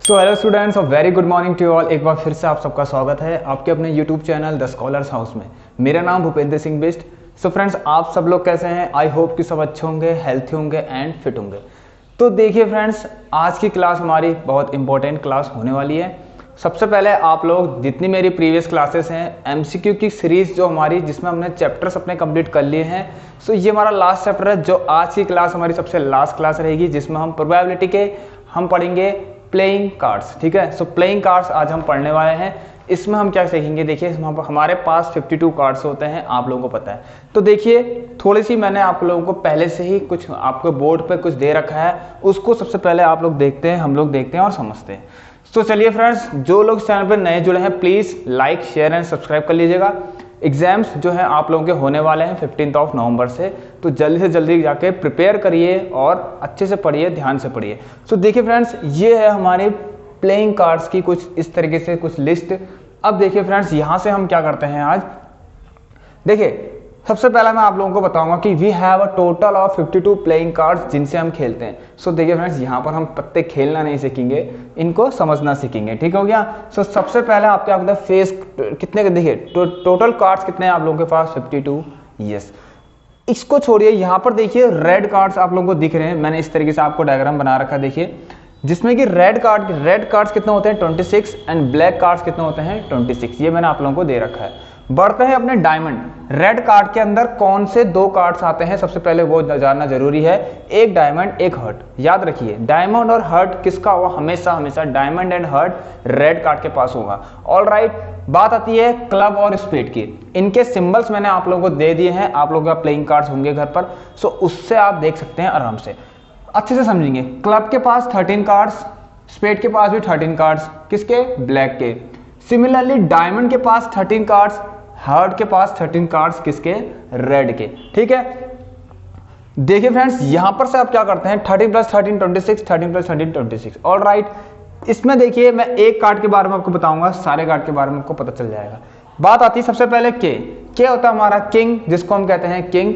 So hello students, very good morning to all. एक बार फिर से आप सबका स्वागत है आपके अपने YouTube channel the scholars house में। मेरा नाम भूपेंद्र सिंह बिष्ट। सो फ्रेंड्स, आप सब लोग कैसे हैं? आई होप कि सब अच्छे होंगे, हेल्थी होंगे एंड फिट होंगे। तो देखिए फ्रेंड्स, आज की क्लास हमारी बहुत इंपॉर्टेंट क्लास होने वाली है। सबसे पहले आप लोग जितनी मेरी प्रीवियस क्लासेस हैं, एमसीक्यू की सीरीज जो हमारी, जिसमें हमने चैप्टर्स अपने कंप्लीट कर लिए हैं, सो ये हमारा लास्ट चैप्टर है। जो आज की क्लास हमारी सबसे लास्ट क्लास रहेगी, जिसमें हम प्रोबेबिलिटी के हम पढ़ेंगे प्लेइंग कार्ड्स। ठीक है, सो प्लेइंग कार्ड्स आज हम पढ़ने वाले हैं। इसमें हम क्या सीखेंगे? देखिए, हमारे पास 52 कार्ड्स होते हैं, आप लोगों को पता है। तो देखिए, थोड़ी सी मैंने आप लोगों को पहले से ही कुछ आपको बोर्ड पे कुछ दे रखा है, उसको सबसे पहले आप लोग देखते हैं, हम लोग देखते हैं और समझते हैं। तो चलिए फ्रेंड्स, जो लोग चैनल पर नए जुड़े हैं, please like share and subscribe कर लीजिएगा। एग्जाम्स जो है आप लोगों के होने वाले हैं 15 नवंबर से, तो जल्दी से जल्दी जाके प्रिपेयर करिए और अच्छे से पढ़िए, ध्यान से पढ़िए। सो देखिए फ्रेंड्स, ये है हमारे प्लेइंग कार्ड्स की कुछ इस तरीके से कुछ लिस्ट। अब देखिए फ्रेंड्स, यहां से हम क्या करते हैं आज। देखिए, सबसे पहला मैं आप लोगों को बताऊंगा कि we have a total of 52 playing cards जिनसे हम खेलते हैं। सो देखिए फ्रेंड्स, यहाँ पर हम पत्ते खेलना नहीं सीखेंगे, इनको समझना सीखेंगे। ठीक हो गया? सो सबसे पहले आपके आप फेस कितने के देखिए, टोटल कार्ड्स कितने हैं आप लोगों के पास? 52। यस, इसको छोड़िए, यहाँ पर देखिए रेड कार्ड्स आप लोगों को दिख रहे हैं। मैंने इस तरीके से आपको डायग्राम बना रखा है, देखिए, जिसमें कि रेड कार्ड्स कितने होते हैं? 26 एंड ब्लैक कार्ड्स कितने होते हैं? 26। ये मैंने आप लोगों को दे रखा है। बढ़ते हैं अपने डायमंड। रेड कार्ड के अंदर कौन से दो कार्ड्स आते हैं, सबसे पहले वो जानना जरूरी है। एक डायमंड, एक हर्ट। याद रखिए, डायमंड और हर्ट किसका होगा? हमेशा हमेशा diamond and heart red card के पास होगा। ऑलराइट, बात आती है क्लब और स्पेड की। इनके सिंबल्स मैंने आप लोगों को दे दिए हैं, आप लोगों का प्लेइंग कार्ड्स होंगे घर पर, सो उससे आप देख सकते हैं आराम से, अच्छे से समझेंगे। क्लब के पास 13 कार्ड्स, स्पेड के पास भी 13 कार्ड्स, किसके? ब्लैक के। सिमिलरली डायमंड के पास 13 कार्ड्स, हर्ट के पास 13 कार्ड्स, किसके? रेड के। ठीक है, देखिए फ्रेंड्स, यहां पर से आप क्या करते हैं? 13 + 13 26, 13 + 13 26। ऑलराइट, इसमें देखिए, मैं एक कार्ड के बारे में आपको बताऊंगा, सारे कार्ड के बारे में आपको पता चल जाएगा। बात आती है सबसे पहले के होता है हमारा किंग, जिसको हम कहते हैं किंग।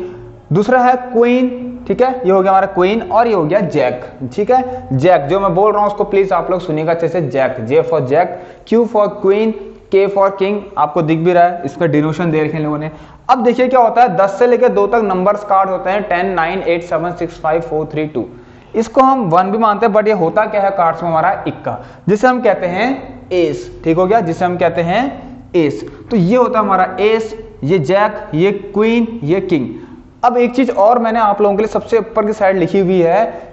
दूसरा है क्वीन, ठीक है, ये हो गया हमारा क्वीन, और ये हो गया जैक। ठीक है, जैक जो मैं बोल रहा हूं उसको प्लीज आप लोग सुनिएगा अच्छे से। Jack, J for jack, Q for queen, K for king. आपको दिख भी रहा है, इसका डिनोशन दे रखे हैं लोगों ने। अब देखिए क्या होता है, 10 से लेकर 2 तक नंबर्स कार्ड होते हैं, 10 9 8 7 6 5 4 3 2। इसको हम 1 भी मानते हैं, बट ये होता क्या है कार्ड्स में? हमारा इक्का, जिसे हम कहते हैं एस। ठीक हो गया, जिसे हम कहते हैं एस। तो ये होता है हमारा एस, ये जैक, ये क्वीन, ये किंग। अब एक चीज और मैंने आप लोगों के लिए सबसे ऊपर की साइड लिखी हुई है,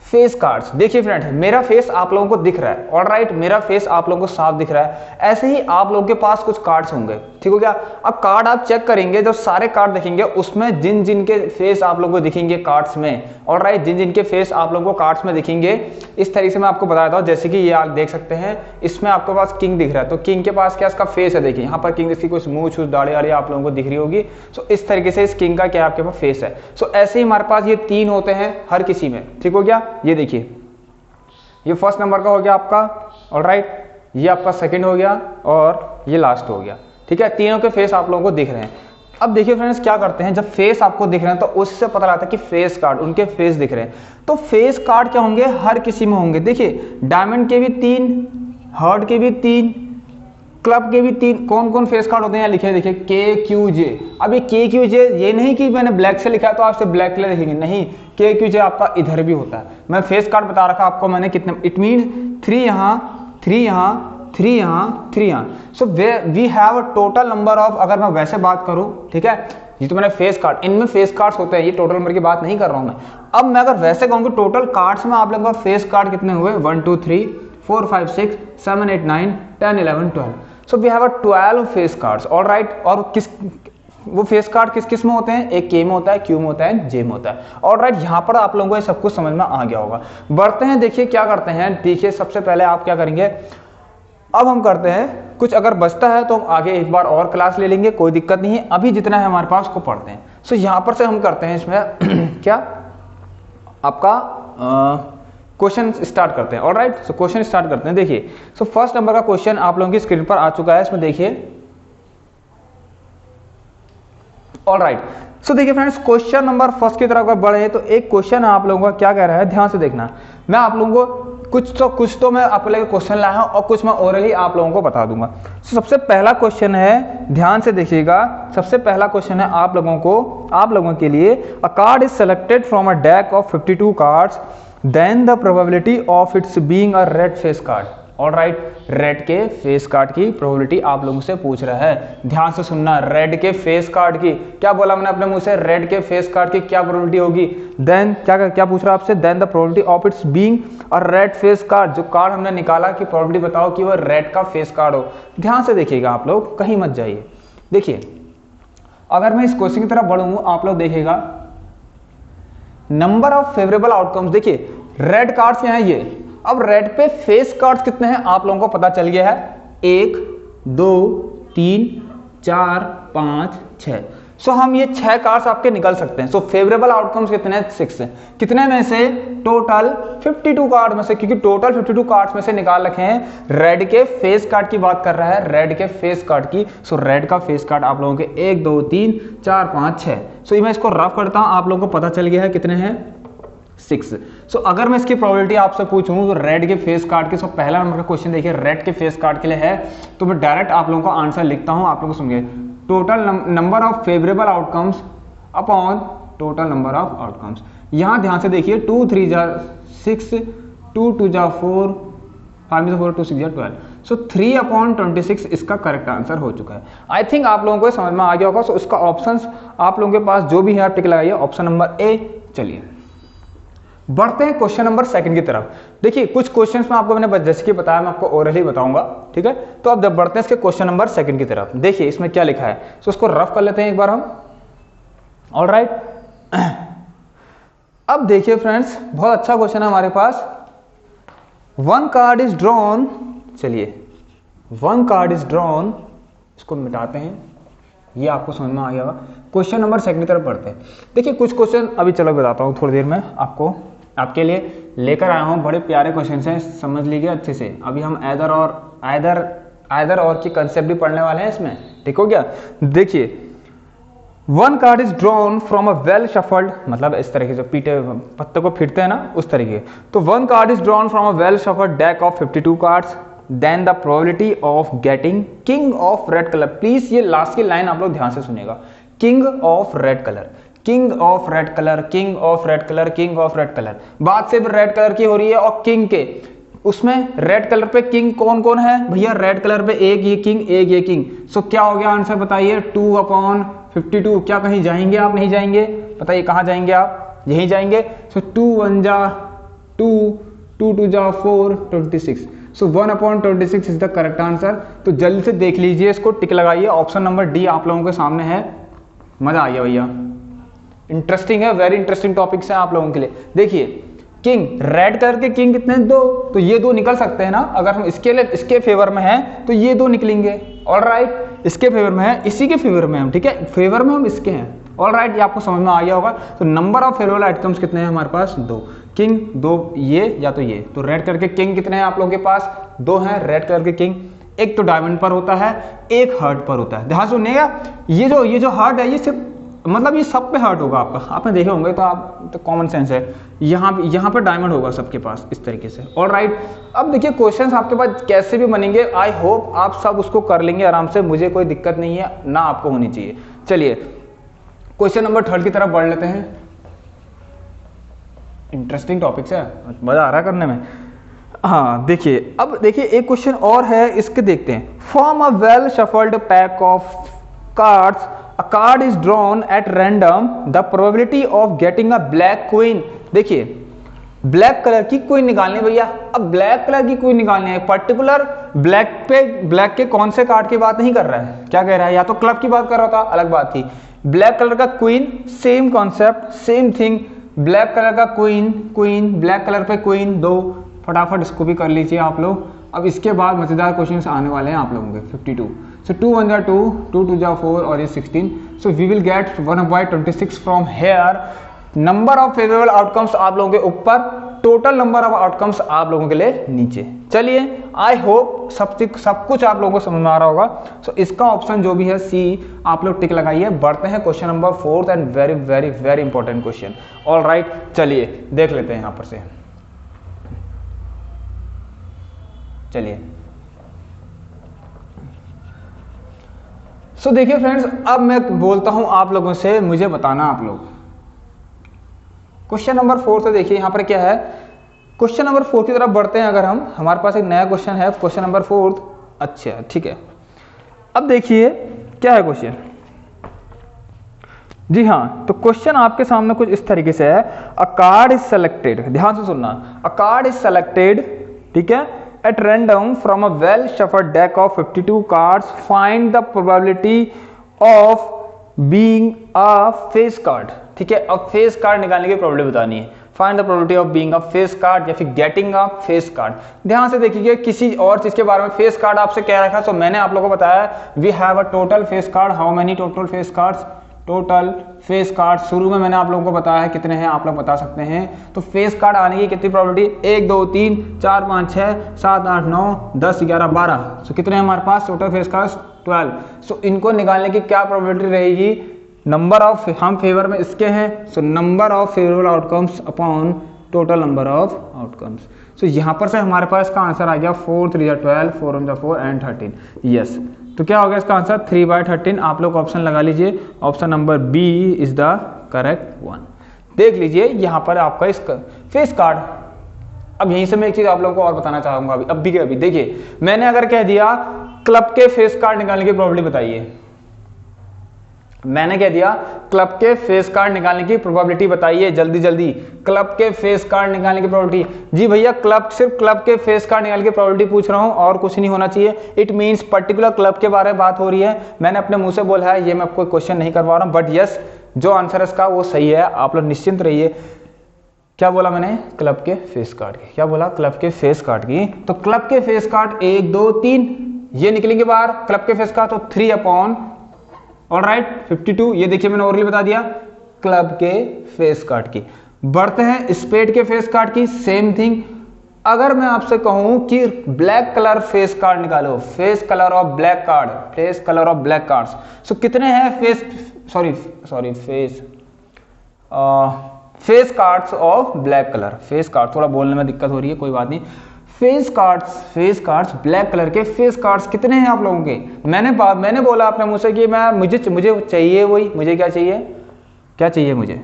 फेस कार्ड्स। देखिए फ्रेंड, मेरा फेस आप लोगों को दिख रहा है, ऑलराइट, मेरा फेस आप लोगों को साफ दिख रहा है। ऐसे ही आप लोगों के पास कुछ कार्ड्स होंगे। ठीक हो गया? अब कार्ड आप चेक करेंगे, जब सारे कार्ड देखेंगे उसमें जिन जिन के फेस आप लोगों को दिखेंगे कार्ड्स में, ऑलराइट, जिन जिन के फेस आप लोगों को कार्ड्स में दिखेंगे, इस तरीके से मैं आपको बता देता हूं। जैसे कि ये आप देख सकते हैं, इसमें आपके पास किंग दिख रहा है, तो किंग के पास क्या इसका फेस है? देखिए यहाँ पर किंग, इसकी कुछ मुंह छूछ दाढ़ी वाड़ी आप लोगों को दिख रही होगी। सो इस तरीके से इस किंग का क्या आपके पास फेस है। सो ऐसे ही हमारे पास ये 3 होते हैं हर किसी में। ठीक हो गया? ये देखिए, ये फर्स्ट नंबर का हो गया आपका, ऑलराइट, ये आपका सेकंड हो गया, और ये लास्ट हो गया। ठीक है, तीनों के फेस आप लोगों को दिख रहे हैं। अब देखिए फ्रेंड्स, क्या करते हैं, जब फेस आपको दिख रहे हैं तो उससे पता लगता है कि फेस कार्ड, उनके फेस दिख रहे हैं। तो फेस कार्ड क्या होंगे? हर किसी में होंगे। देखिए, डायमंड के भी 3, हर्ट के भी 3, क्लब के भी 3। कौन कौन फेस कार्ड होते हैं लिखे, देखिए, के क्यू जे। अब ये के क्यू जे, ये नहीं कि मैंने ब्लैक से लिखा है तो आप सिर्फ ब्लैक कलर लिखेंगे, नहीं, के क्यू जे आपका इधर भी होता है। मैं फेस कार्ड बता रखा आपको मैंने कितने, इट मीन 3 यहाँ, 3 यहाँ, 3 यहाँ, 3 यहाँ। So we have a total number of, अगर मैं वैसे बात करूं, ठीक है, ये तो मैंने फेस कार्ड, इनमें फेस कार्ड्स होते हैं, ये टोटल नंबर की बात नहीं कर रहा हूं मैं। अब मैं अगर वैसे कहूँ टोटल कार्ड्स में आप लोगों का फेस कार्ड कितने हुए? 1 2 3 4 5 6 7 8 9 10 11 12। So we have a 12 face cards, all right. और किस वो फेस कार्ड किस किस में होते हैं? एक के में होता है, क्यू में होता है, जे में होता है। ऑलराइट, यहाँ पर आप लोगों को ये सब कुछ समझ में आ गया होगा। बढ़ते हैं, देखिए क्या करते हैं। देखिए, सबसे पहले आप क्या करेंगे, अब हम करते हैं कुछ, अगर बचता है तो हम आगे एक बार और क्लास ले लेंगे, कोई दिक्कत नहीं है। अभी जितना है हमारे पास उसको पढ़ते हैं। सो यहाँ पर से हम करते हैं इसमें क्या आपका क्वेश्चन स्टार्ट करते हैं। ऑलराइट, सो क्वेश्चन स्टार्ट करते हैं। देखिए, सो फर्स्ट नंबर का क्वेश्चन आप लोगों की स्क्रीन पर आ चुका है, इसमें देखिए। ऑलराइट, सो देखिए फ्रेंड्स, क्वेश्चन नंबर फर्स्ट की तरफ बढ़े तो एक क्वेश्चन आप लोगों का क्या कह रहा है, ध्यान से देखना। मैं आप लोगों को कुछ तो मैं आपके लिए क्वेश्चन लाया हूं और कुछ मैं ओरली आप लोगों को बता दूंगा। सबसे पहला क्वेश्चन है, ध्यान से देखिएगा, सबसे पहला क्वेश्चन है आप लोगों के लिए, a card is selected from a deck of 52 cards, then the probability of its being a red face card. All right, red के फेस कार्ड की प्रोबेबिलिटी आप लोगों से पूछ रहा है। ध्यान से सुनना, रेड के फेस कार्ड की, क्या बोला मैंने अपने मुंह से, रेड के फेस कार्ड की क्या प्रोबेबिलिटी होगी, देन क्या पूछ रहा है आपसे, then the probability of its being a red face card, जो कार्ड हमने निकाला की प्रोबेबिलिटी बताओ कि वो रेड का फेस कार्ड हो। ध्यान से देखिएगा आप लोग, कहीं मत जाइए। देखिए अगर मैं इस क्वेश्चन की तरफ बढ़ूं, आप लोग देखिएगा नंबर ऑफ फेवरेबल आउटकम्स, देखिए रेड कार्ड्स यहाँ ये, अब रेड पे फेस कार्ड्स कितने हैं आप लोगों को पता चल गया है, 1 2 3 4 5 6। सो हम ये 6 कार्ड्स आपके निकल सकते हैं। सो फेवरेबल आउटकम्स कितने हैं, 6 हैं। कितने में से, टोटल 52 कार्ड में से, क्योंकि टोटल 52 कार्ड्स में से निकाल रखे हैं, रेड के फेस कार्ड की बात कर रहा है, रेड के फेस कार्ड की। सो रेड का फेस कार्ड आप लोगों के 1 2 3 4 5 6। सो मैं इसको रफ करता हूं, आप लोगों को पता चल गया है कितने हैं, 6। सो अगर मैं इसकी प्रोबेबिलिटी आपसे पूछूं तो रेड के फेस कार्ड के, पहला नंबर का क्वेश्चन देखिए रेड के फेस कार्ड के लिए है, तो मैं डायरेक्ट आप लोगों को आंसर लिखता हूं, आप लोगों को सुनिए, total number of favourable outcomes upon total number of outcomes. यहां ध्यान से देखिए, 2 3 जा 6, 2 2 जा 4, 5 4 2 6 जा 12। सो 3/26 इसका करेक्ट आंसर हो चुका है। आई थिंक आप लोगों को समझ में आ गया होगा। सो इसका ऑप्शंस आप लोगों के पास जो भी है आप टिक लगाइए, ऑप्शन नंबर ए। चलिए बढ़ते हैं क्वेश्चन नंबर 2 की तरफ। देखिए कुछ क्वेश्चंस में आपको मैंने जैसे कि बताया, मैं आपको ओरली बताऊंगा, ठीक है। तो अब जब बढ़ते हैं इसके क्वेश्चन नंबर 2 की तरफ, देखिए इसमें क्या लिखा है, तो उसको रफ कर लेते हैं एक बार हम। ऑलराइट, अब देखिए फ्रेंड्स, बहुत अच्छा क्वेश्चन है हमारे पास। 1 कार्ड इज ड्रॉन, चलिए 1 कार्ड इज ड्रॉन, इसको मिटाते हैं, ये आपको समझ में आ गया होगा। क्वेश्चन नंबर 2 की तरफ बढ़ते हैं। देखिए कुछ क्वेश्चन अभी चलो बताता हूँ, थोड़ी देर में आपके लिए लेकर आया हूँ, बड़े प्यारे क्वेश्चन हैं, समझ लीजिए अच्छे से। अभी हम आइदर और की कंसेप्ट भी पढ़ने वाले हैं इसमें, ठीक हो गया। देखिए 1 card is drawn from a well shuffled, मतलब इस तरीके से पीटे पत्ते को फिरते हैं ना, उस तरीके। तो 1 card is drawn from a well shuffled deck of 52 cards, then the probability of getting king of red colour. Please ये लास्ट की लाइन आप लोग ध्यान से सुनिएगा, king of red colour, king of red colour, king of red colour, king of red colour. बात सिर्फ red colour की हो रही है और किंग के, उसमें रेड कलर पे किंग कौन कौन है भैया, रेड कलर पे एक ये किंग, एक ये किंग। सो क्या हो गया आंसर बताइए, 2/52। क्या कहीं जाएंगे आप, नहीं जाएंगे, बताइए कहां जाएंगे आप, यहीं जाएंगे। सो 2 1 जा 2, 2 2 जा 4, 26। सो 1/26 इज द करेक्ट आंसर। तो जल्दी से देख लीजिए, इसको टिक लगाइए, ऑप्शन नंबर डी आप लोगों के सामने है। मजा आ गया भैया, इंटरेस्टिंग है, वेरी इंटरेस्टिंग टॉपिक्स है आप लोगों के लिए। देखिए किंग, रेड कलर के किंग कितने, 2, तो ये 2 निकल सकते हैं ना। अगर हम इसके फेवर में हैं तो ये 2 निकलेंगे। ऑलराइट, इसके फेवर में है, इसी के फेवर में हम, ठीक है, फेवर में हम इसके हैं। ऑलराइट, ये आपको समझ में आ गया होगा। तो नंबर ऑफ फेवरेबल आउटकम्स कितने हैं हमारे पास, 2। किंग 2, ये या तो ये, तो रेड कलर के किंग कितने हैं आप लोगों के पास, 2 हैं रेड कलर के किंग। एक तो डायमंड पर होता है, एक हार्ट पर होता है। ध्यान सुनिएगा, ये जो हार्ट है ये सिर्फ मतलब ये सब पे हार्ट होगा आपका, आपने देखे होंगे तो आप तो कॉमन सेंस है, यहाँ पर डायमंड होगा सबके पास इस तरीके से। ऑलराइट, अब देखिए क्वेश्चंस आपके पास कैसे भी बनेंगे, आई होप आप सब उसको कर लेंगे आराम से, मुझे कोई दिक्कत नहीं है ना आपको होनी चाहिए। चलिए क्वेश्चन नंबर 3 की तरफ बढ़ लेते हैं। इंटरेस्टिंग टॉपिक्स है, मजा आ रहा है करने में। हाँ देखिए, अब देखिए एक क्वेश्चन और है, इसके देखते हैं। Form a well shuffled pack of cards, a card is drawn at random, the probability of getting a black queen। देखिए ब्लैक कलर की क्वीन निकालनी है भैया। अब ब्लैक कलर की क्वीन निकालनी है, पर्टिकुलर ब्लैक के कौन से कार्ड की बात नहीं कर रहा है, क्या कह रहा है, या तो क्लब की बात कर रहा था, अलग बात थी। ब्लैक कलर का queen, same concept, same thing. Black colour का क्वीन, ब्लैक कलर पे क्वीन 2, फटाफट इसको भी कर लीजिए आप लोग। अब इसके बाद मजेदार क्वेश्चन आने वाले हैं आप लोगों के 52। So 2 1 जा 2, 2 2 जा 4 और ये 16। So we will get 1/26 from here। Number of favourable outcomes आप लोगों के ऊपर, टोटल नंबर ऑफ आउटकम्स आप लोगों के लिए नीचे। चलिए आई होप सब कुछ आप लोगों को समझ में आ रहा होगा। सो इसका ऑप्शन जो भी है सी आप लोग टिक लगाइए। बढ़ते हैं question number 4 and very very very important question. Alright, चलिए देख लेते हैं यहाँ पर से। चलिए सो देखिए फ्रेंड्स, अब मैं बोलता हूं आप लोगों से, मुझे बताना आप लोग। क्वेश्चन नंबर 4 से देखिए यहां पर क्या है। क्वेश्चन नंबर 4 की तरफ बढ़ते हैं। अगर हम, हमारे पास एक नया क्वेश्चन है, क्वेश्चन नंबर 4। अच्छा ठीक है, अब देखिए क्या है क्वेश्चन। जी हाँ, तो क्वेश्चन आपके सामने कुछ इस तरीके से है। अ कार्ड इज सेलेक्टेड, ध्यान से सुनना। अ कार्ड इज सेलेक्टेड, ठीक है, at random from a well shuffled deck of 52 cards. Find the probability of being a face card. ठीक है, अब फेस कार्ड निकालने की प्रोबेबिलिटी बतानी है। Find the probability of being a face card या फिर गेटिंग अ फेस कार्ड। ध्यान से देखिए, किसी और चीज के बारे में फेस कार्ड आपसे कह रखा है, तो मैंने आप लोगों को बताया we have a total face card. How many total face cards? Total face card शुरू में मैंने आप लोगों को बताया है कितने हैं, आप लोग बता सकते हैं। तो फेस कार्ड आने की कितनी प्रोबेबिलिटी? 1 2 3 4 5 6 7 8 9 10 11 12। सो कितने हैं हमारे पास टोटल फेस कार्ड? 12। सो इनको निकालने की क्या प्रोबेबिलिटी रहेगी? नंबर ऑफ, हम फेवर में इसके हैं, so number of favourable outcomes upon total number of outcomes. So यहां पर से हमारे पास का आंसर आ गया 4 3 12, 4 1 4 एंड 13। यस, तो क्या हो गया इसका आंसर? 3/13। आप लोग ऑप्शन लगा लीजिए, option number B is the correct one. देख लीजिए यहां पर आपका इसका फेस कार्ड। अब यहीं से मैं एक चीज आप लोगों को और बताना चाहूंगा अभी के अभी। देखिए, मैंने अगर कह दिया क्लब के फेस कार्ड निकालने की प्रोबेबिलिटी बताइए, मैंने कह दिया क्लब के फेस कार्ड निकालने की प्रोबेबिलिटी बताइए, जल्दी जल्दी क्लब के फेस कार्ड निकालने की प्रोबेबिलिटी। जी भैया, क्लब, सिर्फ क्लब के फेस कार्ड निकालने की प्रोबेबिलिटी पूछ रहा हूं और कुछ नहीं होना चाहिए। इट मींस पर्टिकुलर क्लब के बारे में बात हो रही है। मैंने अपने मुंह से बोला है, ये मैं आपको क्वेश्चन नहीं करवा रहा हूं, बट यस, जो आंसर है इसका वो सही है। आप लोग निश्चिंत रहिए। क्या बोला मैंने? क्लब के फेस कार्ड की। क्या बोला? क्लब के फेस कार्ड की। तो क्लब के फेस कार्ड 1 2 3 ये निकलेंगे बाहर। क्लब के फेस कार्ड तो 3 अपॉन ऑलराइट 52। ये देखिए मैंने ओरली बता दिया क्लब के फेस कार्ड की। बढ़ते हैं स्पेड के फेस कार्ड की। Same thing. अगर मैं आपसे कहूं कि ब्लैक कलर फेस कार्ड निकालो, face colour of black card, face colour of black cards, so कितने हैं face, sorry face cards of black colour. Face card, थोड़ा बोलने में दिक्कत हो रही है, कोई बात नहीं। फेस कार्ड्स ब्लैक कलर के फेस कार्ड्स कितने हैं आप लोगों के? मैंने बोला अपने मुंह से कि मुझे चाहिए वही। मुझे क्या चाहिए मुझे?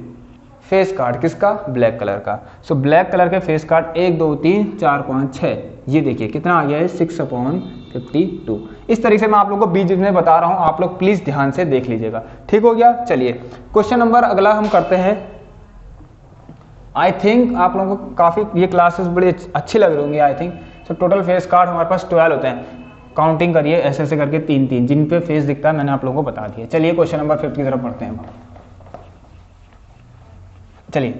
फेस कार्ड किसका? ब्लैक कलर का। सो ब्लैक कलर के फेस कार्ड 1 2 3 4 5 6। ये देखिए कितना आ गया है 6/52। इस तरीके से मैं आप लोगों को बीच में बता रहा हूं, आप लोग प्लीज ध्यान से देख लीजिएगा। ठीक हो गया? चलिए क्वेश्चन नंबर अगला हम करते हैं। आई थिंक आप लोगों को काफी ये क्लासेस बड़ी अच्छी लग रही होंगी I think. So total face card हमारे पास 12 होते हैं। काउंटिंग करिए ऐसे ऐसे करके 3 जिन पे फेस दिखता है मैंने आप लोगों को बता दिया। चलिए क्वेश्चन नंबर 5 की तरफ बढ़ते हैं। चलिए,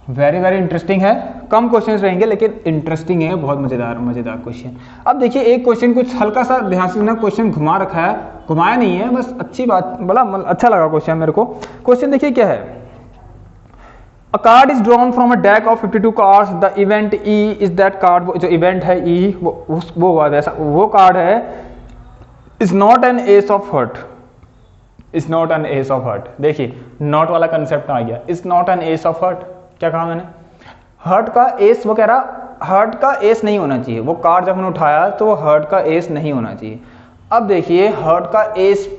वेरी इंटरेस्टिंग है। कम क्वेश्चंस रहेंगे लेकिन इंटरेस्टिंग है, बहुत मजेदार क्वेश्चन। अब देखिए एक क्वेश्चन कुछ हल्का सा ध्यान से ना, क्वेश्चन घुमा रखा है, घुमाया नहीं है, बस अच्छी बात, बड़ा अच्छा लगा क्वेश्चन मेरे को। क्वेश्चन देखिए क्या है। A card is drawn from a deck of 52 cards. The event E is that card, जो इवेंट है E वो वैसा वो कार्ड है, is not an ace of heart. Is not an ace of heart. देखिए नॉट वाला concept आ गया। Is not an ace of heart. क्या कहा मैंने? हर्ट का एस, वो कह रहा हर्ट का एस नहीं होना चाहिए। वो कार्ड जब हमने उठाया तो वो हर्ट का एस नहीं होना चाहिए। अब देखिए हर्ट का एस,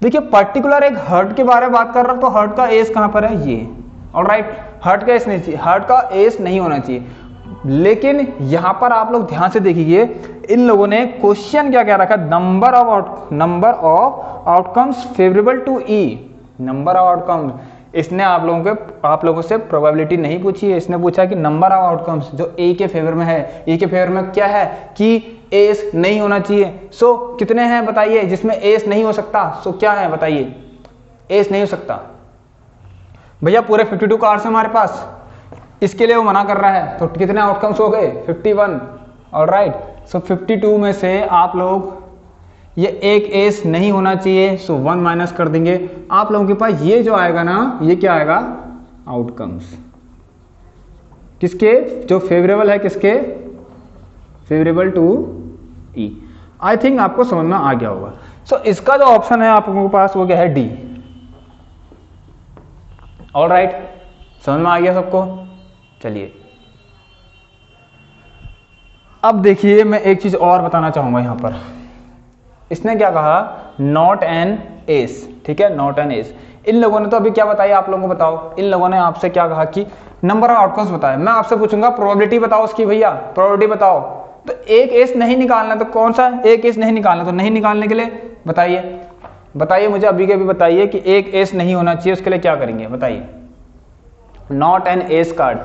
देखिए पर्टिकुलर एक हर्ट के बारे में बात कर रहा हूं, तो हर्ट का एस कहां पर है? ये ऑलराइट, हर्ट का एस नहीं चाहिए, हर्ट का एस नहीं होना चाहिए। लेकिन यहां पर आप लोग ध्यान से देखिए, इन लोगों ने क्वेश्चन क्या कह रखा? Number of outcomes favourable to E, number of outcomes. इसने आप लोगों से प्रोबेबिलिटी नहीं पूछी है, इसने पूछा कि नंबर ऑफ आउटकम्स जो ए के फेवर में है। ए के फेवर में क्या है कि एस नहीं होना चाहिए। सो कितने हैं बताइए जिसमें एस नहीं हो सकता? सो क्या है बताइए? एस नहीं हो सकता भैया। पूरे 52 कार्ड्स हैं हमारे पास, इसके लिए वो मना कर रहा है, तो कितने आउटकम्स हो गए? 51। ऑलराइट, सो 52 में से आप लोग ये एक एस नहीं होना चाहिए, सो 1 माइनस कर देंगे। आप लोगों के पास ये जो आएगा ना, ये क्या आएगा? आउटकम्स किसके? जो फेवरेबल है किसके? Favourable to E. I think आपको समझ में आ गया होगा। सो इसका जो ऑप्शन है आप लोगों के पास वो क्या है? डी। ऑलराइट, समझ में आ गया सबको? चलिए अब देखिए मैं एक चीज और बताना चाहूंगा यहाँ पर, इसने क्या कहा, नॉट एन एस, ठीक है, नॉट एन एस। इन लोगों ने तो अभी क्या बताया, आप लोगों को बताओ, इन लोगों ने आपसे क्या कहा कि नंबर ऑफ आउटकम्स बताया। मैं आपसे पूछूंगा प्रोबेबिलिटी बताओ उसकी, भैया प्रोबेबिलिटी बताओ, तो एक एस नहीं निकालना, तो कौन सा एक एस नहीं निकालना, तो नहीं निकालने के लिए बताइए मुझे अभी के अभी बताइए कि एक एस नहीं होना चाहिए, उसके लिए क्या करेंगे बताइए। Not an ace card.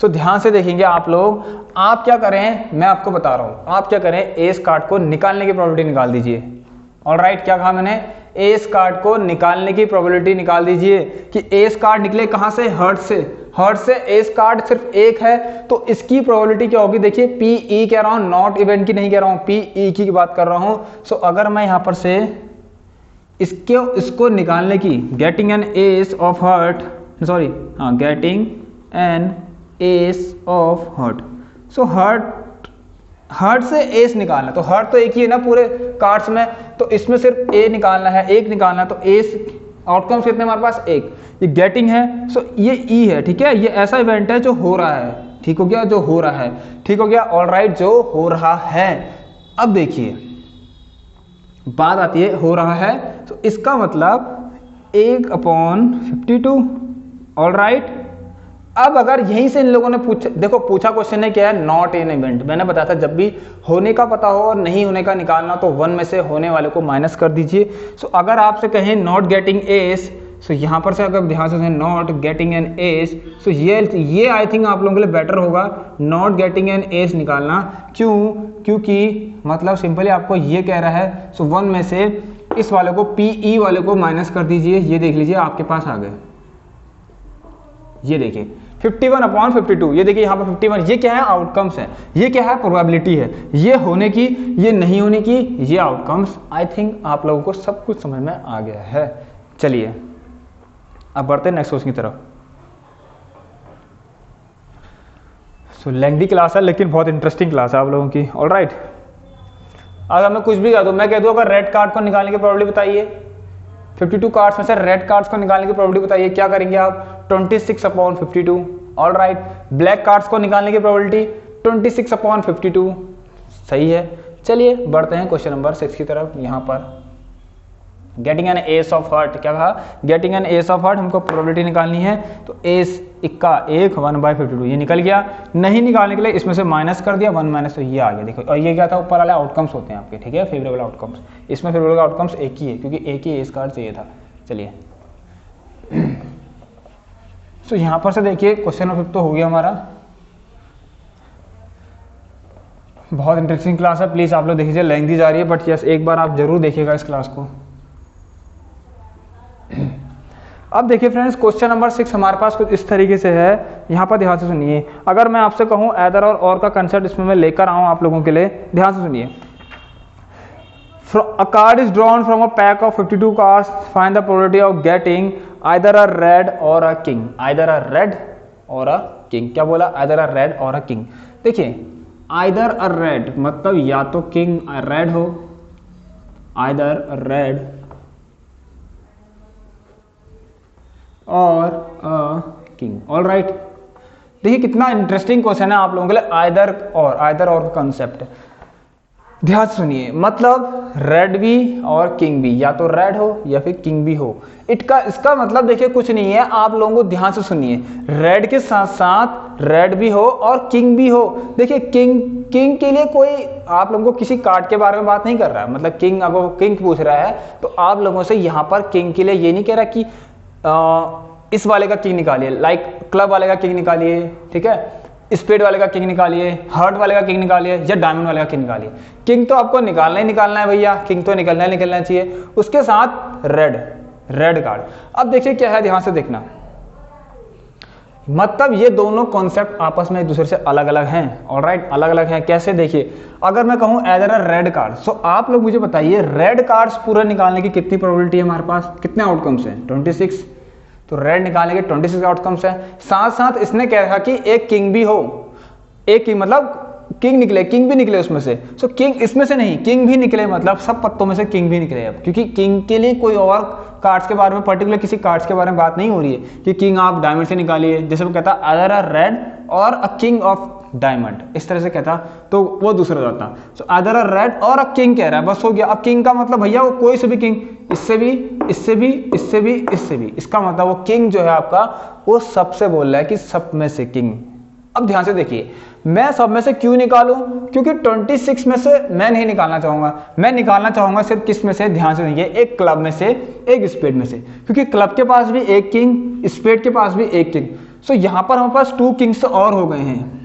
सो ध्यान से देखेंगे आप लोग, आप क्या करें, मैं आपको बता रहा हूं, आप क्या करें, एस कार्ड को निकालने की प्रोबेबिलिटी निकाल दीजिए। ऑलराइट, क्या कहा मैंने, एस कार्ड को निकालने की प्रोबेबिलिटी निकाल दीजिए कि एस कार्ड निकले कहां से, हर्ट से। हर्ट से एस कार्ड सिर्फ एक है, तो इसकी प्रोबेबिलिटी क्या होगी, देखिए पी ई कह रहा हूं, नॉट इवेंट की नहीं कह रहा हूं, पी ई की बात कर रहा हूं। सो अगर मैं यहां पर से इसको निकालने की, getting an ace of heart, sorry हाँ, getting an ace of heart. So heart से एस निकालना, तो हर्ट तो एक ही है ना पूरे कार्ड्स में, तो इसमें सिर्फ ए निकालना है, एक निकालना है, तो एस आउटकम्स कितने हमारे पास, एक। ये गेटिंग है, सो ये ई है, ठीक है, ये ऐसा इवेंट है जो हो रहा है, ठीक हो गया, जो हो रहा है, ठीक हो गया, ऑलराइट, जो हो रहा है। अब देखिए बात आती है हो रहा है, तो इसका मतलब 1/52, ऑलराइट। अब अगर यहीं से इन लोगों ने पूछा क्वेश्चन ने क्या है, नॉट एन इवेंट। मैंने बताया था जब भी होने का पता हो और नहीं होने का निकालना, तो 1 में से होने वाले को माइनस कर दीजिए। सो अगर आपसे कहें नॉट गेटिंग एस, सो यहां पर से अगर ध्यान से नॉट गेटिंग एन एस, सो ये आई थिंक आप लोगों के लिए बेटर होगा, नॉट गेटिंग एन एस निकालना। क्यों, क्योंकि मतलब सिंपली आपको ये कह रहा है, सो 1 में से इस वाले को, पीई वाले को माइनस कर दीजिए। ये देख लीजिए आपके पास आ गए, ये देखिए 51/52, ये देखिए यहाँ पर 51, ये क्या है, आउटकम्स है, ये क्या है, प्रोबेबिलिटी है, ये होने की, ये नहीं होने की, ये आउटकम्स। आई थिंक आप लोगों को सब कुछ समझ में आ गया है। चलिए अब बढ़ते हैं नेक्स्ट क्वेश्चन की तरफ। सो लेंथी क्लास है लेकिन बहुत इंटरेस्टिंग क्लास है आप लोगों की, ऑलराइट। अगर मैं कुछ भी कह दूं, मैं कह दूं अगर रेड कार्ड को निकालने की प्रोबेबिलिटी बताइए, 52 कार्ड्स में से रेड कार्ड्स को निकालने की प्रोबेबिलिटी बताइए, क्या करेंगे आप, 26/52, ऑलराइट। ब्लैक कार्ड्स को निकालने की प्रोबेबिलिटी 26/52, सही है। चलिए बढ़ते हैं क्वेश्चन नंबर 6 की तरफ। यहाँ पर getting an ace of heart, क्या कहा, getting an ace of heart, हमको प्रोबेबिलिटी निकालनी है, तो एस इक्का 1/52, ये निकल गया। नहीं निकालने के लिए इसमें से माइनस कर दिया, 1 माइनस, तो ये आ गया, देखो। और ये क्या था, ऊपर वाले आउटकम्स होते हैं आपके, ठीक है, फेवरेबल आउटकम्स। इसमें फेवरेबल आउटकम्स एक ही है, क्योंकि एक ही एस कार्ड चाहिए था। चलिए सो यहां पर से देखिए क्वेश्चन नंबर 5 तो हो गया हमारा। बहुत इंटरेस्टिंग क्लास है, प्लीज आप लोग देखिए, लेंथी जा रही है बट यस एक बार आप जरूर देखिएगा इस क्लास को। अब देखिए फ्रेंड्स, क्वेश्चन नंबर 6 हमारे पास कुछ इस तरीके से है, यहाँ पर ध्यान से सुनिए। अगर मैं आपसे कहूँ ऐदर और का कंसेप्ट इसमें मैं लेकर आऊँ आप लोगों के लिए, ध्यान से सुनिए। A card is drawn from a pack of 52 cards. Find the probability of getting either a red or a king. Either a red or a king. क्या बोला, either a red or a king. देखिए either a red मतलब या तो king red हो, either a red और king. All right. देखिए कितना इंटरेस्टिंग क्वेश्चन है आप लोगों के लिए, either और कंसेप्ट। ध्यान सुनिए, मतलब रेड भी और किंग भी, या तो रेड हो या फिर किंग भी हो। इसका मतलब देखिए कुछ नहीं है, आप लोगों को ध्यान से सुनिए, रेड के साथ साथ रेड भी हो और किंग भी हो। देखिए किंग के लिए कोई आप लोगों को किसी कार्ड के बारे में बात नहीं कर रहा है, मतलब किंग, अगर किंग पूछ रहा है तो आप लोगों से यहाँ पर किंग के लिए ये नहीं कह रहा कि इस वाले का किंग निकालिए, लाइक क्लब वाले का किंग निकालिए, ठीक है, स्पेड वाले का किंग निकालिए, हार्ट वाले का किंग निकालिए, या डायमंड वाले का किंग निकालिए। किंग तो आपको निकालना ही निकालना है भैया, किंग तो निकलना चाहिए। उसके साथ रेड कार्ड। अब देखिए क्या है, ध्यान से देखना, मतलब ये दोनों कॉन्सेप्ट आपस में एक दूसरे से अलग अलग हैं, ऑलराइट, अलग अलग हैं। कैसे, देखिए अगर मैं कहूं एदर अ रेड कार्ड, सो आप लोग मुझे बताइए रेड कार्ड्स पूरे निकालने की कितनी प्रोबेबिलिटी है हमारे पास, कितने आउटकम्स हैं, 26। तो रेड निकालने के 26 आउटकम्स है। साथ साथ इसने क्या रखा कि एक किंग भी हो, एक किंग मतलब किंग निकले, किंग भी निकले उसमें से। सो किंग इसमें से नहीं, किंग भी निकले, मतलब सब पत्तों में से किंग भी निकले। अब क्योंकि किंग के लिए कोई और कार्ड्स के बारे में, पर्टिकुलर किसी कार्ड्स के बारे में बात नहीं हो रही है कि किंग आप डायमंड से निकालिए, जैसे वो कहता है अदर अ रेड और अ किंग ऑफ डायमंड, इस तरह से कहता तो वो दूसरा जाता। सो अदर अ रेड और अ किंग कह रहा है, बस हो गया। अब किंग का मतलब भैया वो कोई से भी किंग, इससे भी, इससे भी, इससे भी, इससे भी, इसका मतलब वो किंग जो है आपका वो सबसे बोल रहा है कि सब में से किंग। अब ध्यान से देखिए, मैं सब में से क्यों निकालूं, क्योंकि 26 में से मैं नहीं निकालना चाहूंगा, मैं निकालना चाहूंगा सिर्फ किस में से, ध्यान से देखिए, एक क्लब में से, एक स्पेड में से, क्योंकि क्लब के पास भी एक किंग, स्पेड के पास भी एक किंग। सो यहां पर हमारे पास 2 किंग्स और हो गए हैं।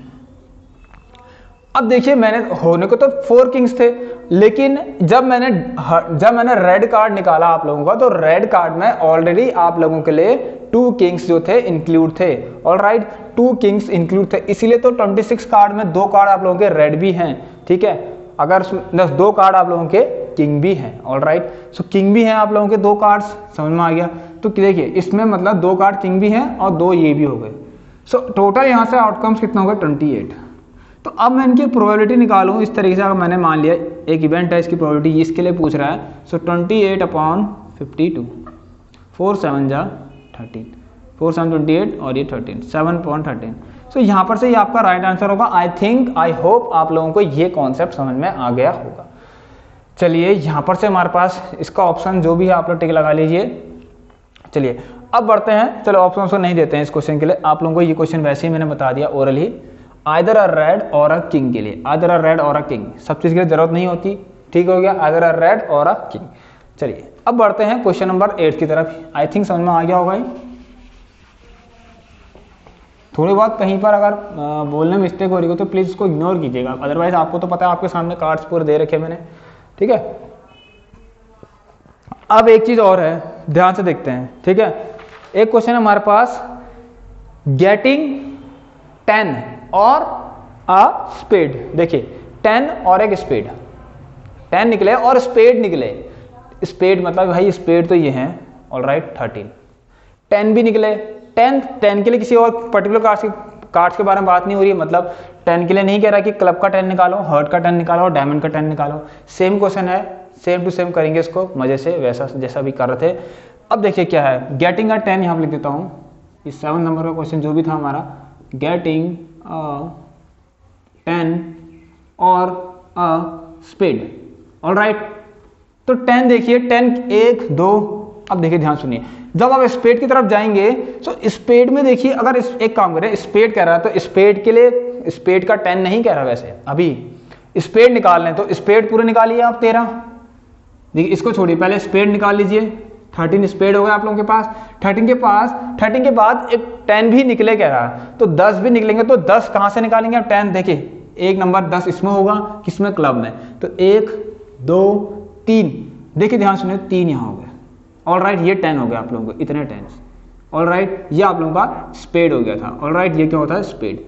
अब देखिए, मैंने होने को तो 4 किंग्स थे, लेकिन जब मैंने रेड कार्ड निकाला आप लोगों का, तो रेड कार्ड में ऑलरेडी आप लोगों के लिए 2 किंग्स जो थे इंक्लूड थे। ऑलराइट, 2 किंग्स इंक्लूड थे, इसीलिए तो 26 कार्ड में 2 कार्ड आप लोगों के रेड भी हैं, ठीक है। अगर 2 कार्ड आप लोगों के किंग भी हैं, ऑलराइट। सो किंग भी हैं आप लोगों के 2 कार्ड्स, समझ में आ गया। तो देखिए इसमें मतलब 2 कार्ड किंग भी हैं और 2 ये भी हो गए। सो टोटल यहां से आउटकम्स कितना होगा, 28। तो अब मैं इनकी प्रोबेबिलिटी निकालूं इस तरीके से, अगर मैंने मान लिया एक इवेंट है, इसकी प्रोबेबिलिटी इसके लिए पूछ रहा है। सो 28/52, 4 7 जा 13, 4 7 28 और ये 13, 7/13। सो यहाँ पर से ये आपका राइट आंसर होगा। आई थिंक, आई होप आप लोगों को ये कॉन्सेप्ट समझ में आ गया होगा। चलिए यहाँ पर से हमारे पास इसका ऑप्शन जो भी है आप लोग टिक लगा लीजिए। चलिए अब बढ़ते हैं, चलो ऑप्शन तो नहीं देते हैं इस क्वेश्चन के लिए, आप लोगों को ये क्वेश्चन वैसे ही मैंने बता दिया ओरल ही। आइदर अ रेड और अ किंग के लिए, आइदर अ रेड और अ किंग, सब चीज की जरूरत नहीं होती, ठीक हो गया, आइदर अ रेड और अ किंग। चलिए अब बढ़ते हैं क्वेश्चन नंबर 8 की तरफ। आई थिंक समझ में आ गया होगा। थोड़ी बहुत कहीं पर अगर बोलने में मिस्टेक हो रही हो तो प्लीज उसको इग्नोर कीजिएगा, अदरवाइज आपको तो पता है आपके सामने कार्ड्स पूरे दे रखे मैंने, ठीक है। अब एक चीज और है, ध्यान से देखते हैं, ठीक है। एक क्वेश्चन है हमारे पास, गेटिंग 10 और अ स्पेड। देखिए 10 और एक स्पेड, 10 निकले और स्पेड निकले। स्पेड मतलब भाई स्पेड तो ये है, ऑलराइट 13, 10 भी निकले। 10 के लिए किसी और पर्टिकुलर कार्ड्स के बारे में बात नहीं हो रही है, मतलब 10 के लिए नहीं कह रहा कि क्लब का 10 निकालो, हर्ट का 10 निकालो और डायमंड का 10 निकालो। सेम क्वेश्चन है, सेम टू सेम करेंगे इसको मजे से, वैसा जैसा भी कर रहे थे। अब देखिए क्या है, गेटिंग अ 10 यहाँ पर लिख देता हूँ, इस 7 नंबर का क्वेश्चन जो भी था हमारा, गेटिंग 10 और अ स्पेड, ऑलराइट। तो 10 देखिए, 10 1 2। अब देखिए ध्यान सुनिए, जब आप स्पेड की तरफ जाएंगे तो स्पेड में देखिए, अगर एक काम करें, स्पेड कह रहा है तो स्पेड के लिए स्पेड का 10 नहीं कह रहा, वैसे अभी स्पेड निकाल लें तो स्पेड पूरे निकालिए आप 13। देखिए इसको छोड़िए, पहले स्पेड निकाल लीजिए। 13 स्पेड हो गया आप लोगों के पास। 13 के बाद एक 10 भी निकले कह रहा है, तो 10 भी निकलेंगे, तो 10 कहां से निकालेंगे आप 10, देखिए एक नंबर 10 इसमें होगा, किसमें, क्लब में। तो 1 2 3, देखिए ध्यान सुनिए, 3 यहां हो गए, ऑलराइट। ये 10 हो गया आप लोगों को, इतने 10, ऑलराइट। ये आप लोगों का स्पेड हो गया था, ऑलराइट। ये क्या होता है, स्पेड।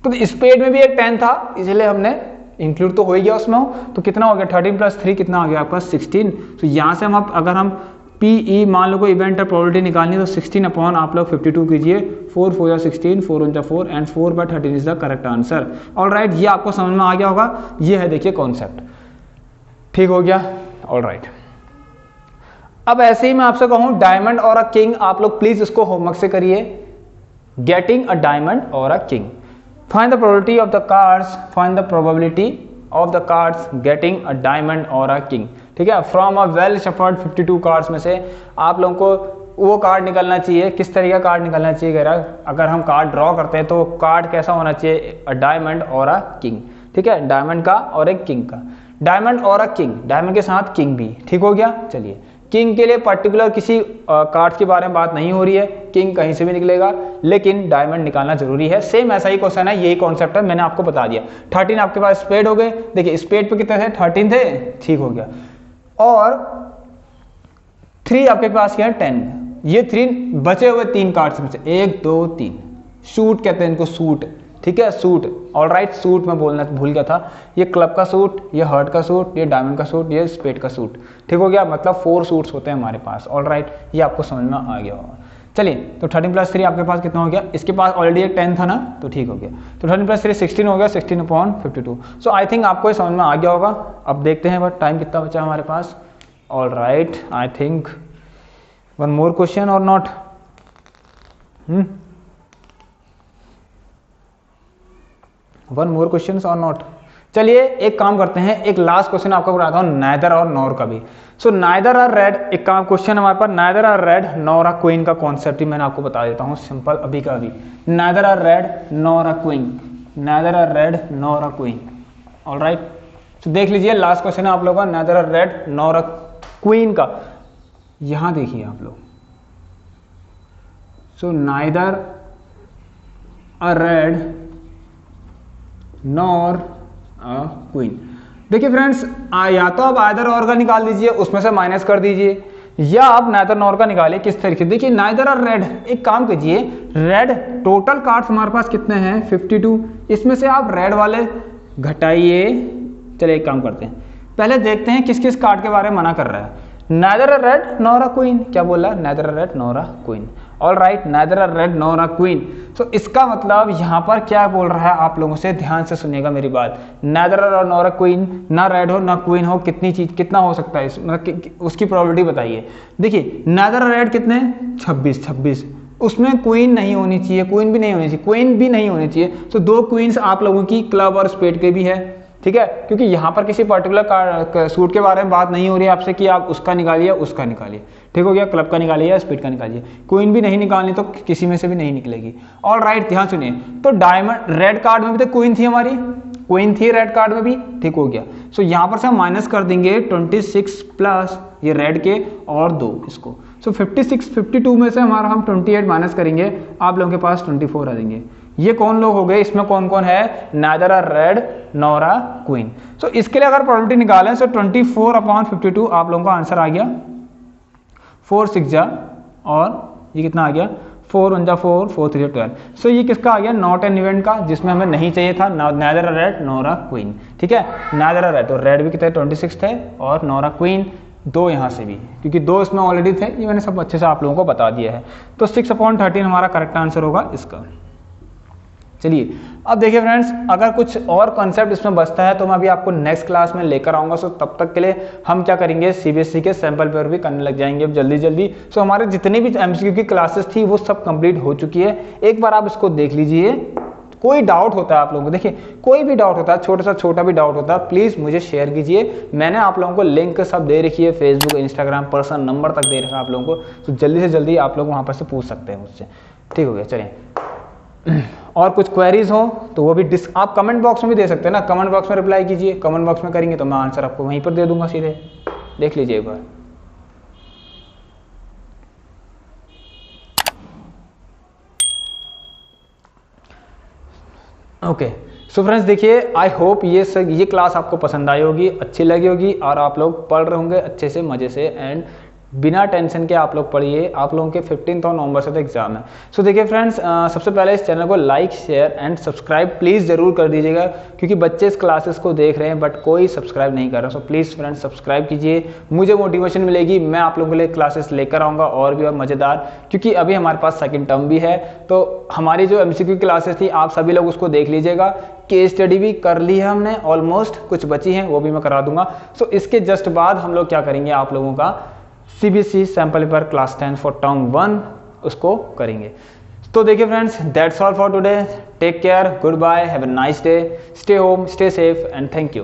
तो स्पेड में भी एक 10 था, इसलिए हमने इंक्लूड तो हो ही गया उसमें। तो कितना हो गया, 13 + 3 कितना आ गया आपका, 16। तो यहां से हम अगर हम पीई मान लो कोई इवेंट है, प्रोबेबिलिटी निकालनी है, तो 16 अपॉन आप लोग 52 कीजिए, 4 4 या 16, 4 1 4 and 4/13 is the correct answer, alright. ये आपको समझ में आ गया होगा, ये है देखिए कॉन्सेप्ट, ठीक हो गया, ऑलराइट। अब ऐसे ही मैं आपसे कहूं डायमंड और अ किंग, आप लोग प्लीज इसको होमवर्क से करिए। गेटिंग अ डायमंड और a king, find the probability of the cards, find the probability of the cards getting a diamond और अ किंग, ठीक है। From a well shuffled 52 cards में से आप लोगों को वो कार्ड निकलना चाहिए, किस तरह का कार्ड निकलना चाहिए कह रहा, अगर हम कार्ड ड्रॉ करते हैं तो कार्ड कैसा होना चाहिए, अ डायमंड और अ किंग, ठीक है। डायमंड का और एक किंग का, डायमंड और अ किंग, डायमंड के साथ किंग भी, ठीक हो गया। चलिए किंग के लिए पर्टिकुलर किसी कार्ड के बारे में बात नहीं हो रही है, किंग कहीं से भी निकलेगा, लेकिन डायमंड निकालना जरूरी है। सेम ऐसा ही क्वेश्चन है, यही कॉन्सेप्ट है, मैंने आपको बता दिया। 13 आपके पास स्पेड हो गए, देखिए स्पेड पे कितने थे, 13 थे, ठीक हो गया। और 3 आपके पास क्या है, 10। ये 3 बचे हुए 3 कार्ड्स में से 1 2 3, सूट कहते हैं इनको, सूट, ठीक है, सूट, ऑलराइट। सूट में बोलना भूल गया था, ये क्लब का सूट, ये हर्ट का सूट, ये डायमंड का सूट, ये स्पेड का सूट, ठीक हो गया। मतलब 4 सूट्स होते हैं हमारे पास, ऑलराइट। ये आपको समझ में आ गया होगा। चलिए तो 13 + 3 आपके पास कितना हो गया, इसके पास ऑलरेडी एक 10 था ना, तो ठीक हो गया। तो 13 + 3 16 हो गया, 16/52। सो आई थिंक आपको ये समझ में आ गया होगा। अब देखते हैं बट टाइम कितना बचा हमारे पास, alright. I think one more question or not, one more question or not. चलिए एक काम करते हैं, एक लास्ट क्वेश्चन आपको बताता हूँ नाइदर और नॉर का भी। सो नाइदर आर रेड, एक काम क्वेश्चन हमारे पास, neither are red nor a queen का कॉन्सेप्ट ही मैंने आपको बता देता हूँ सिंपल अभी का अभी। Neither are red nor a queen, neither are red nor a queen. Alright, तो देख लीजिए लास्ट क्वेश्चन है आप लोगों का neither are red nor a queen का। यहां देखिए आप लोग, so neither a red nor queen. देखिए फ्रेंड्स, या तो आप आइदर और का निकाल दीजिए, उसमें से माइनस कर दीजिए, या आप नाइदर नॉर का निकालिए। किस तरीके, देखिए नाइदर और रेड, एक काम कीजिए, रेड टोटल कार्ड्स हमारे पास कितने हैं 52, इसमें से आप रेड वाले घटाइए। चलिए एक काम करते हैं, पहले देखते हैं किस किस कार्ड के बारे में मना कर रहा है। Neither red nor a queen, क्या बोला, neither red nor a queen. All right, neither red nor a queen. तो इसका मतलब यहाँ पर क्या बोल रहा है आप लोगों से ध्यान से सुनिएगा मेरी बात। नाइदर और नॉर आ क्वीन, ना रेड हो ना क्वीन हो, कितनी चीज कितना हो सकता है मतलब उसकी प्रोबेबिलिटी बताइए। देखिए नाइदर रेड कितने 26, उसमें क्वीन नहीं होनी चाहिए, क्वीन भी नहीं होनी चाहिए, क्वीन भी नहीं होनी चाहिए। तो दो क्वींस आप लोगों की क्लब और स्पेड के भी है, ठीक है, क्योंकि यहाँ पर किसी पर्टिकुलर सूट के बारे में बात नहीं हो रही है आपसे कि आप उसका निकालिए उसका निकालिए, ठीक हो गया, क्लब का निकालिए या स्पीड का निकालिए। क्वीन भी नहीं निकालनी तो किसी में से भी नहीं निकलेगी। ऑल राइट, ध्यान सुनिए, तो डायमंड रेड कार्ड में भी तो क्वीन थी, हमारी क्वीन थी रेड कार्ड में भी, ठीक हो गया। सो यहाँ पर से हम माइनस कर देंगे 26 प्लस ये रेड के और 2 इसको। सो 56 52 में से हमारा हम 28 माइनस करेंगे, आप लोगों के पास 24 आ जाएंगे। ये कौन लोग हो गए, इसमें कौन कौन है, neither are red nor a queen. So इसके लिए अगर प्रोबेबिलिटी निकालें, सो 24/52 आप लोगों का आंसर आ गया 4 6 जा, और ये कितना आ गया 4 1 जा 4 4 3 12। सो ये किसका आ गया, नॉट एन इवेंट का, जिसमें हमें नहीं चाहिए था neither are red nor a queen, ठीक है। नाइदर आर रेड, तो रेड भी कितने 26 थे, और नॉर आ क्वीन 2 यहाँ से भी, क्योंकि 2 इसमें ऑलरेडी थे, ये मैंने सब अच्छे से आप लोगों को बता दिया है। तो 6/13 हमारा करेक्ट आंसर होगा इसका। चलिए अब देखिए फ्रेंड्स, अगर कुछ और कॉन्सेप्ट इसमें बचता है तो मैं अभी आपको नेक्स्ट क्लास में लेकर आऊंगा। सो तब तक के लिए हम क्या करेंगे, सीबीएसई के सैंपल पेपर भी करने लग जाएंगे अब जल्दी जल्दी। सो हमारे जितनी भी एमसीक्यू की क्लासेस थी वो सब कंप्लीट हो चुकी है, एक बार आप इसको देख लीजिए। कोई डाउट होता है आप लोगों को, देखिए कोई भी डाउट होता है, छोटा सा छोटा भी डाउट होता है, प्लीज मुझे शेयर कीजिए। मैंने आप लोगों को लिंक सब दे रखी है, फेसबुक इंस्टाग्राम पर्सनल नंबर तक दे रखा है आप लोगों को। तो जल्दी से जल्दी आप लोग वहां पर से पूछ सकते हैं मुझसे, ठीक हो गया। चलिए और कुछ क्वेरीज हो तो वो भी आप कमेंट बॉक्स में भी दे सकते हैं ना, कमेंट बॉक्स में रिप्लाई कीजिए, कमेंट बॉक्स में करेंगे तो मैं आंसर आपको वहीं पर दे दूंगा सीधे, देख लीजिए एक बार। ओके सो फ्रेंड्स, देखिए आई होप ये क्लास आपको पसंद आई होगी, अच्छी लगी होगी, और आप लोग पढ़ रहे होंगे अच्छे से मजे से, एंड बिना टेंशन के आप लोग पढ़िए। आप लोगों के 15 नवंबर से तो एग्जाम है। सो देखिए फ्रेंड्स, सबसे पहले इस चैनल को like share and subscribe please ज़रूर कर दीजिएगा, क्योंकि बच्चे इस क्लासेस को देख रहे हैं बट कोई सब्सक्राइब नहीं कर रहा। सो प्लीज़ फ्रेंड्स सब्सक्राइब कीजिए, मुझे मोटिवेशन मिलेगी, मैं आप लोगों के लिए क्लासेस लेकर आऊँगा और भी और मज़ेदार, क्योंकि अभी हमारे पास सेकेंड टर्म भी है। तो हमारी जो MCQ क्लासेस थी आप सभी लोग उसको देख लीजिएगा। केस स्टडी भी कर ली है हमने ऑलमोस्ट, कुछ बची हैं वो भी मैं करा दूंगा। सो इसके जस्ट बाद हम लोग क्या करेंगे, आप लोगों का CBSE sample paper class 10 for term 1 उसको करेंगे। तो देखिए friends, that's all for today, take care, goodbye, have a nice day, stay home, stay safe and thank you.